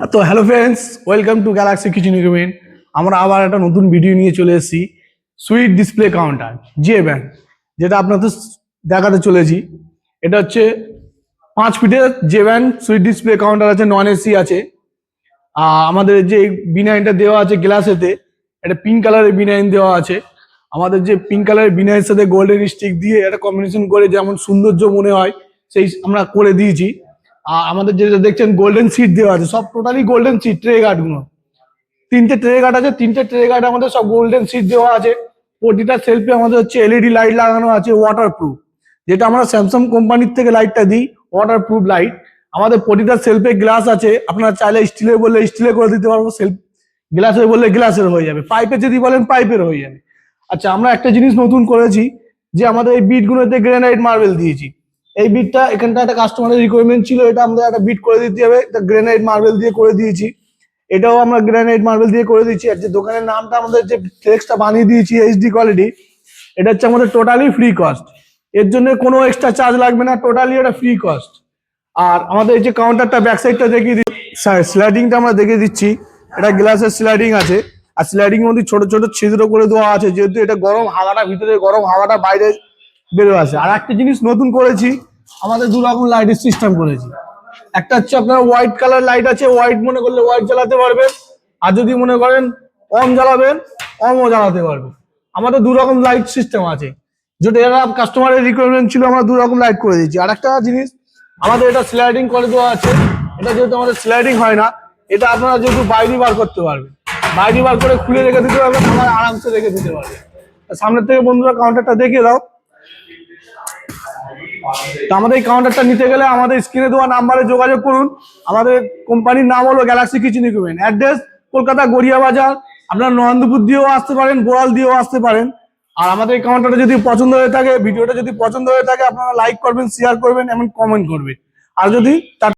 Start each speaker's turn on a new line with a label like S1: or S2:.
S1: তো hello friends, welcome to Galaxy kitchen equipment. আমরা আবার একটা নতুন ভিডিও নিয়ে চলে এসেছি। Sweet display counter J band, যেটা আপনাদের দেখাতে চলেছি। এটা হচ্ছে 5 ফিটের J band sweet display counter আছে, নন এসি আছে। আমাদের যে বিনাইনটা দেওয়া আছে গ্লাসেতে, এটা পিঙ্ক কালারের বিনাইন দেওয়া আছে। আমাদের যে পিঙ্ক কালারের বিনাইনের সাথে গোল্ডেন স্টিক দিয়ে একটা কম্বিনেশন করে যেমন সৌন্দর্য মনে হয় সেই আমরা করে দিয়েছি। আর আমাদের যেটা দেখছেন গোল্ডেন সিট দেওয়া আছে, সব totally golden seat. Tray guard গুলো 3টে ট্রে গার্ড আছে, 3টে ট্রে গার্ড আমাদের সব গোল্ডেন সিট দেওয়া আছে। প্রতিটা সেলফে আমাদের হচ্ছে এলইডি লাইট লাগানো আছে, ওয়াটারপ্রুফ, যেটা আমরা স্যামসাং কোম্পানির থেকে লাইটটা দিই, ওয়াটারপ্রুফ লাইট। আমাদের প্রতিটা সেলফে গ্লাস আছে, আপনারা চাইলে স্টিলের বললে স্টিলের করে দিতে পারবো, সেলফ গ্লাসের বললে গ্লাসের হয়ে যাবে, পাইপের যদি বলেন পাইপের হয়ে যাবে। আচ্ছা, আমরা একটা জিনিস নতুন করেছি যে আমাদের এই বিটগুলোতে গ্রানাইট মার্বেল দিয়েছি। এই বিটটা এখানটা একটা কাস্টমারের রিকোয়ারমেন্ট ছিল, এটা আমাদের একটা বিট করে দিতে হবে, এটা গ্রানাইট মার্বেল দিয়ে করে দিয়েছি। এটাও আমরা গ্রানাইট মার্বেল দিয়ে করে দিচ্ছি। আর যে দোকানের নামটা আমাদের যে ফ্লেক্সটা বানিয়ে দিয়েছি এইচডি কোয়ালিটি, এটা হচ্ছে আমাদের টোটালি ফ্রি কস্ট। এর জন্য কোনো এক্সট্রা চার্জ লাগবে না, টোটালি এটা ফ্রি কস্ট। আর আমাদের এই যে কাউন্টারটা ব্যাক সাইডটা দেখিয়ে দিই, স্লাইডিংটা আমরা দেখিয়ে দিচ্ছি। এটা গ্লাসের স্লাইডিং আছে, আর স্লাইডিং এর মধ্যে ছোট ছোট ছিদ্র করে দেওয়া আছে, যেহেতু এটা গরম হাওয়াটা ভিতরে, গরম হাওয়াটা বাইরে বেরো আছে। আর একটা জিনিস নতুন করেছি, আমাদের 2 রকম লাইটের সিস্টেম করেছি। একটা হচ্ছে আপনার হোয়াইট কালার লাইট আছে, হোয়াইট মনে করলে হোয়াইট জ্বালাতে পারবেন, আর যদি মনে করেন অন জ্বালাবেন অনও জ্বালাতে পারবেন। আমাদের 2 রকম লাইট সিস্টেম আছে, যেটা এরা কাস্টমারের রিকোয়ারমেন্ট ছিল, আমরা 2 রকম লাইট করে দিয়েছি। আর একটা জিনিস, আমাদের এটা স্লাইডিং করে দেওয়া আছে। এটা যেহেতু আমাদের স্লাইডিং হয় না, এটা আপনারা যেহেতু বাইরে বার করতে পারবেন, বাইরে বার করে খুলে রেখে দিতে পারবেন, আমার আরামসে রেখে দিতে পারবেন। সামনের থেকে বন্ধুরা কাউন্টারটা দেখিয়ে দাও। তো আমাদের এই কাউন্টারটা নিতে গেলে আমাদের স্ক্রিনে দেওয়া নাম্বারে যোগাযোগ করুন। আমাদের কোম্পানির নাম হলো Galaxy kitchen equipment. Address Kolkata Garia বাজার। আপনারা নন্দপুর দিয়েও আসতে পারেন, বোড়াল দিয়েও আসতে পারেন। আর আমাদের এই কাউন্টারটা যদি পছন্দ হয়ে থাকে, ভিডিওটা যদি পছন্দ হয়ে থাকে, আপনারা লাইক করবেন, শেয়ার করবেন এবং কমেন্ট করবেন। আর যদি